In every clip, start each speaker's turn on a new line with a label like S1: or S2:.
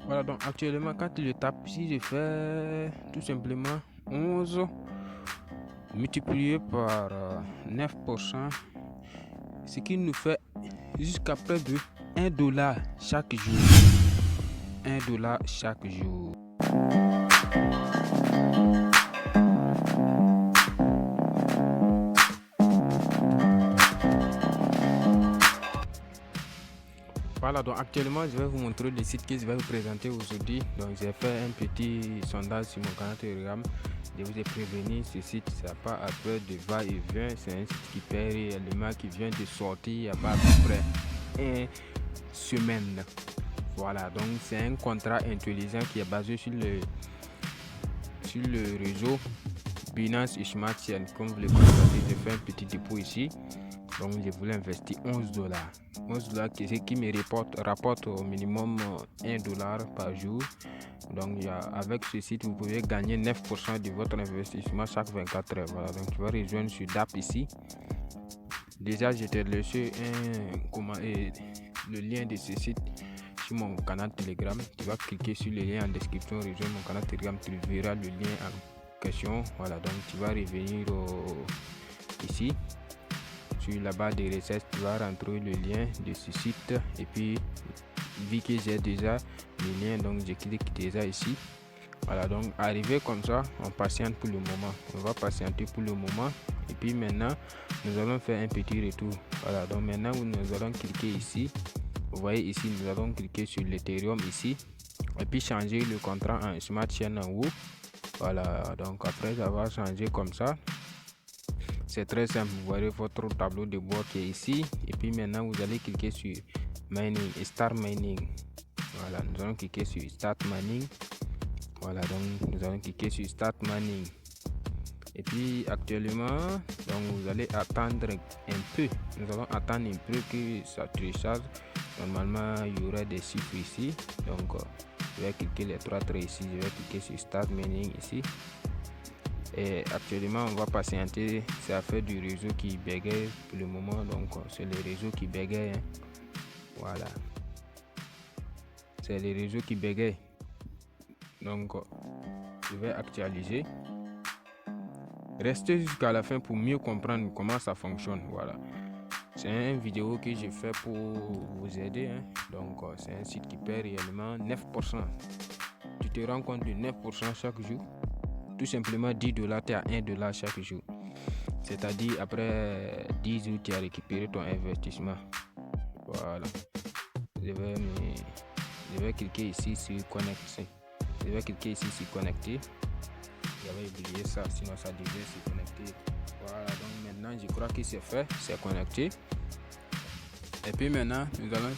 S1: Voilà, donc actuellement, quand je tape ici, je fais tout simplement 11 multiplié par 9%, ce qui nous fait jusqu'à près de $1 chaque jour. $1 chaque jour. Voilà, donc actuellement, je vais vous montrer le site que je vais vous présenter aujourd'hui. Donc, j'ai fait un petit sondage sur mon canal Telegram. Je vous ai prévenu, ce site, ça n'a pas à faire de va-et-vient. C'est un site qui paie réellement, qui vient de sortir il y a pas à peu près une semaine. Voilà, donc c'est un contrat intelligent qui est basé sur le réseau Binance Smart Chain. Comme vous le constatez, j'ai fait un petit dépôt ici. Donc je voulais investir $11. $11 qui me rapporte au minimum $1 par jour. Donc avec ce site, vous pouvez gagner 9% de votre investissement chaque 24 heures. Voilà, donc tu vas rejoindre sur DAP ici. Déjà, je t'ai laissé le lien de ce site sur mon canal Telegram. Tu vas cliquer sur le lien en description, rejoindre mon canal Telegram, tu verras le lien en question. Voilà, donc tu vas revenir ici. Sur la barre de recherche, tu vas rentrer le lien de ce site et puis vu que j'ai déjà le lien, donc je clique déjà ici. Voilà, donc arrivé comme ça, on patiente pour le moment. On va patienter pour le moment et puis maintenant nous allons faire un petit retour. Voilà, donc maintenant nous allons cliquer ici. Vous voyez ici, nous allons cliquer sur l'Ethereum ici et puis changer le contrat en Smart Chain en haut. Voilà, donc après avoir changé comme ça, c'est très simple. Vous voyez votre tableau de bord qui est ici et puis maintenant vous allez cliquer sur mining et start mining. Voilà, nous allons cliquer sur start mining. Voilà, donc nous allons cliquer sur start mining et puis actuellement, donc vous allez attendre un peu. Nous allons attendre un peu que ça télécharge. Normalement il y aura des chiffres ici, donc je vais cliquer les trois traits ici. Je vais cliquer sur start mining ici. Et actuellement on va patienter. C'est à faire du réseau qui bégaye pour le moment, donc c'est le réseau qui bégaye, hein. Voilà, c'est le réseau qui bégaye, donc je vais actualiser. Restez jusqu'à la fin pour mieux comprendre comment ça fonctionne. Voilà, c'est une vidéo que j'ai fait pour vous aider, hein. Donc c'est un site qui paie réellement 9%. Tu te rends compte de 9% chaque jour. Tout simplement $10, tu as $1 chaque jour. C'est-à-dire après 10 jours, tu as récupéré ton investissement. Voilà. Je vais cliquer ici sur connecter. Je vais cliquer ici sur connecter. J'avais oublié ça, sinon ça devait se connecter. Voilà, donc maintenant je crois que c'est fait, c'est connecté. Et puis maintenant, nous allons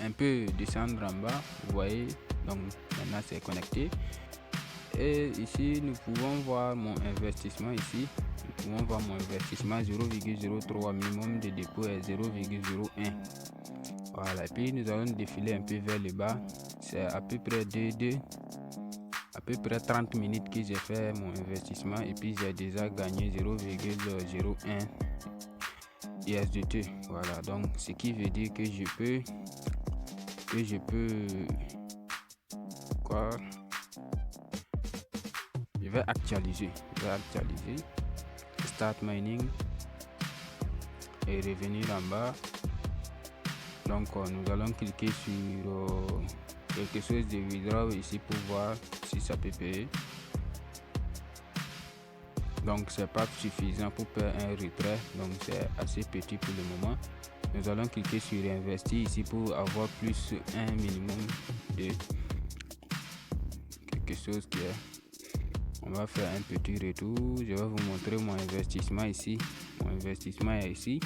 S1: un peu descendre en bas. Vous voyez, donc maintenant c'est connecté. Et ici nous pouvons voir mon investissement ici. Nous pouvons voir mon investissement 0,03, minimum de dépôt est 0,01. Voilà, et puis nous allons défiler un peu vers le bas. C'est à peu près à peu près 30 minutes que j'ai fait mon investissement et puis j'ai déjà gagné 0,01 USDT. Voilà, donc ce qui veut dire que je peux quoi, je vais actualiser start mining et revenir en bas. Donc nous allons cliquer sur quelque chose de withdraw ici pour voir si ça peut payer. Donc c'est pas suffisant pour faire un retrait, donc c'est assez petit pour le moment. Nous allons cliquer sur investir ici pour avoir plus un minimum de quelque chose qui est. On va faire un petit retour. Je vais vous montrer mon investissement ici. Mon investissement est ici.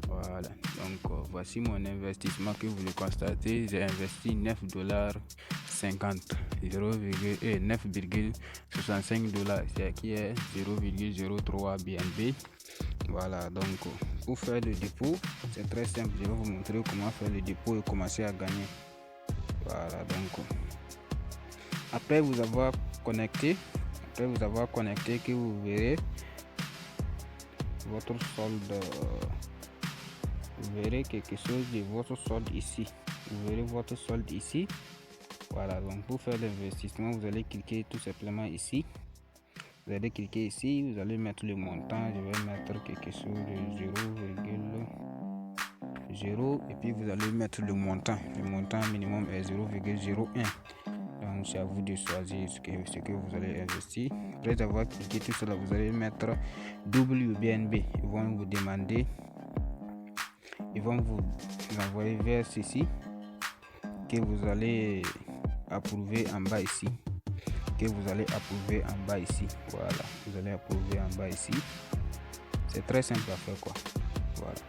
S1: Voilà, donc voici mon investissement que vous le constatez. J'ai investi $9,50, 9,65$, qui est 0,03 BNB. Voilà, donc pour faire le dépôt, c'est très simple. Je vais vous montrer comment faire le dépôt et commencer à gagner. Voilà, donc après vous avoir connecté, que vous verrez votre solde vous verrez quelque chose de votre solde ici. Vous verrez votre solde ici. Voilà, donc pour faire l'investissement, vous allez cliquer tout simplement ici. Vous allez cliquer ici, vous allez mettre le montant. Je vais mettre quelque chose de 0,0 et puis vous allez mettre le montant. Le montant minimum est 0,01. Donc c'est à vous de choisir ce que vous allez investir. Après avoir cliqué tout cela, vous allez mettre WBNB. Ils vont vous demander, ils vont vous envoyer vers ceci que vous allez approuver en bas ici. Voilà, vous allez approuver en bas ici. C'est très simple à faire quoi. Voilà.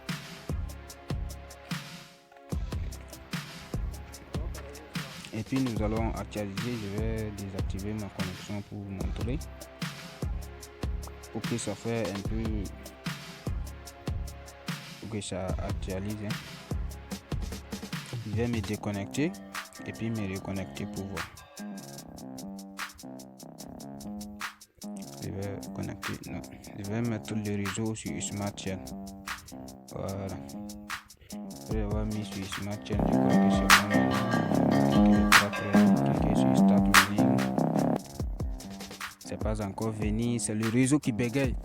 S1: Et puis nous allons actualiser. Je vais désactiver ma connexion pour vous montrer, pour que ça fait un peu, pour que ça actualise. Je vais me déconnecter et puis me reconnecter pour voir. Je vais mettre le réseau sur Smart Chain. Voilà. Après avoir mis sur Smart Chain, je crois que c'est bon maintenant. Cliquez sur Start Mining. C'est pas encore venu, c'est le réseau qui bégaye.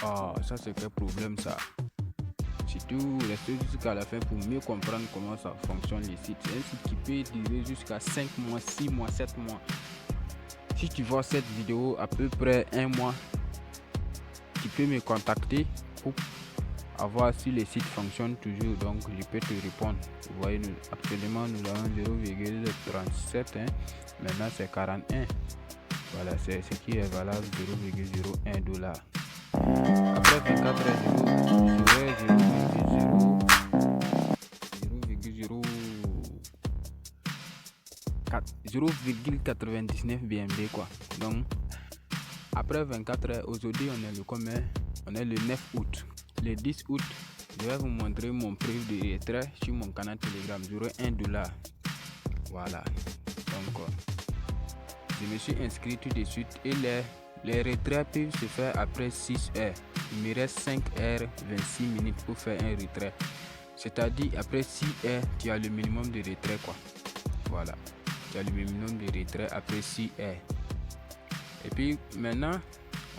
S1: Ah, ça c'est quel problème ça. Surtout, restez jusqu'à la fin pour mieux comprendre comment ça fonctionne les sites. C'est un site qui peut durer jusqu'à 5 mois, 6 mois, 7 mois. Si tu vois cette vidéo à peu près 1 mois, tu peux me contacter pour avoir si les sites fonctionnent toujours. Donc je peux te répondre. Vous voyez, actuellement nous avons 0,37. Maintenant c'est 41. Voilà, c'est ce qui est valable 0,01 $. Après 24 heures, 0,99 BNB quoi. Donc après 24 heures, aujourd'hui on est le combien? On est le 9 août. Le 10 août, je vais vous montrer mon prix de retrait sur mon canal Telegram, 0,1 $. Voilà. Donc je me suis inscrit tout de suite et les retraits peuvent se faire après 6 heures. Il me reste 5 heures 26 minutes pour faire un retrait. C'est-à-dire après 6 heures, tu as le minimum de retrait quoi. Voilà. Tu as le minimum de retrait après 6 heures. Et puis maintenant,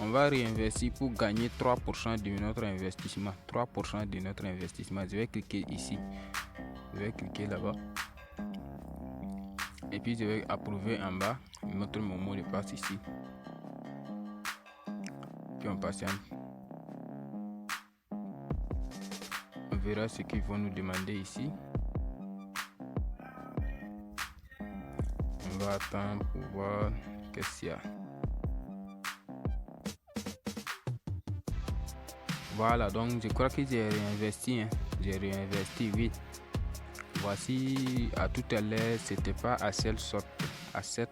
S1: on va réinvestir pour gagner 3% de notre investissement. 3% de notre investissement. Je vais cliquer ici. Je vais cliquer là-bas. Et puis je vais approuver en bas. Mettre mon mot de passe ici. Puis on patiente. On verra ce qu'ils vont nous demander ici. On va attendre pour voir qu'est-ce qu'il y a. Voilà, donc je crois que j'ai réinvesti. J'ai réinvesti, oui. Voici, à tout à l'heure, c'était pas à cette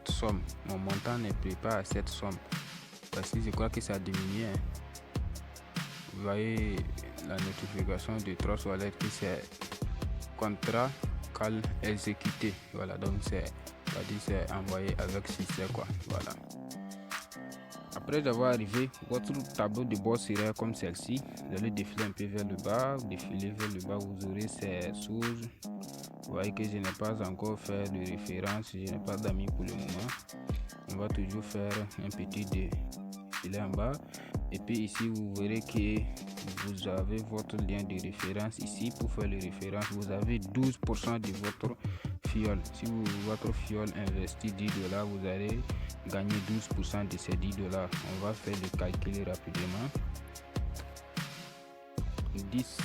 S1: somme. Mon montant n'est plus pas à cette somme. Parce que je crois que ça a diminué. Vous voyez la notification de Trust Wallet qui c'est contrat cal exécuté. Voilà, donc c'est envoyé avec succès quoi. Voilà. Après avoir arrivé, votre tableau de bord serait comme celle-ci. Vous allez défiler un peu vers le bas, vous aurez ces choses. Vous voyez que je n'ai pas encore fait de référence, je n'ai pas d'amis pour le moment. On va toujours faire un petit défilé en bas. Et puis ici, vous verrez que vous avez votre lien de référence ici. Pour faire les références, vous avez 12% de votre fiole. Si votre fiole investit 10 $, vous allez gagner 12% de ces 10 $. On va faire le calcul rapidement. 10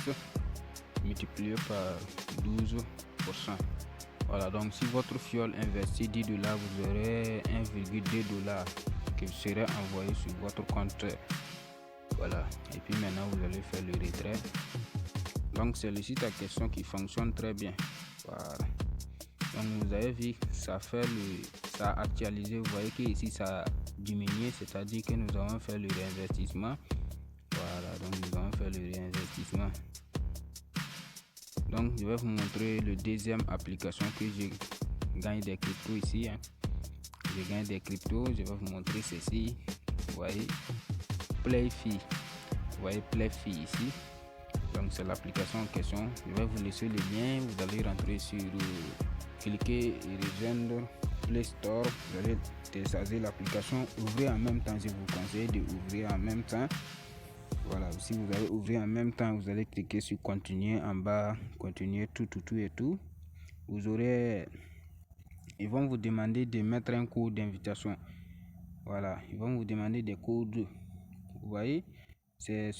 S1: multiplié par 12%. Voilà, donc si votre fiole investit 10 $, vous aurez 1,2 $ qui sera envoyé sur votre compte. Voilà, et puis maintenant vous allez faire le retrait. Donc c'est le site à question qui fonctionne très bien. Voilà. Donc vous avez vu, ça a actualisé. Vous voyez que ici ça a diminué, c'est-à-dire que nous avons fait le réinvestissement. Voilà, donc nous avons fait le réinvestissement. Donc je vais vous montrer le deuxième application que je gagne des cryptos ici. Je gagne des cryptos, je vais vous montrer ceci. Vous voyez, PlayFi. Vous voyez PlayFi ici. Donc c'est l'application en question. Je vais vous laisser le lien. Vous allez rentrer sur, cliquer et rejoindre Play Store. Vous allez télécharger l'application, ouvrir en même temps. Je vous conseille d'ouvrir en même temps. Voilà, si vous allez ouvrir en même temps, vous allez cliquer sur continuer en bas, continuer tout et tout. Vous aurez, ils vont vous demander de mettre un code d'invitation. Voilà, ils vont vous demander des codes. Vous voyez, c'est